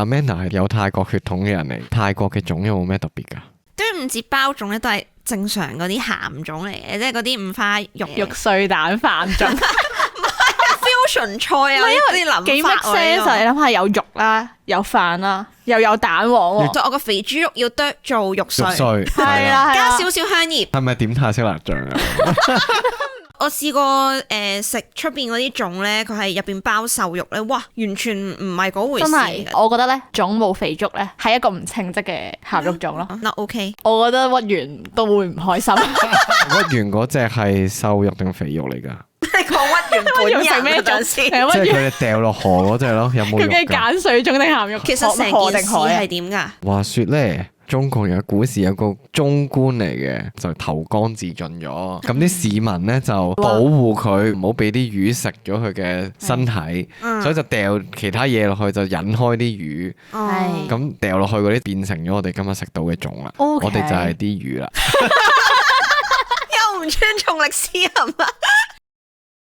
Amanda 係有泰國血統嘅人嚟，泰國嘅粽有冇咩特別㗎？端午節包粽咧都係正常嗰啲鹹粽嚟嘅，即係嗰啲五花肉碎蛋飯粽。fusion 菜啊，嗰啲諗幾法 make sense 啊！你諗下有肉啦，有飯啦，又有蛋黃喎。就我個肥豬肉要剁做肉碎，係啦，加少少香葉。係咪點泰式辣醬啊？我試過食出邊嗰啲粽咧，佢係入邊包瘦肉咧，哇，完全唔係嗰回事真係，嘅。我覺得咧粽冇肥竹咧係一個唔稱職嘅鹹肉粽咯。嗱 OK，我覺得屈原都會唔開心。屈原嗰隻係瘦肉定肥肉嚟㗎？你講屈原本人食咩粽先？即係佢哋掉落河嗰隻咯，有冇肉究竟㗎？鹼水粽定鹹肉？其實成件事係點㗎？話說咧，中國有古時有個中官嚟嘅，就投江自盡咗。咁啲市民咧就保護佢，唔好俾啲魚食咗佢嘅身體，所以就掉其他嘢落去，就引開啲魚。係咁掉落去嗰啲變成咗我哋今日食到嘅粽啦。 OK 我哋就係啲魚啦。又唔尊重歷史係嘛？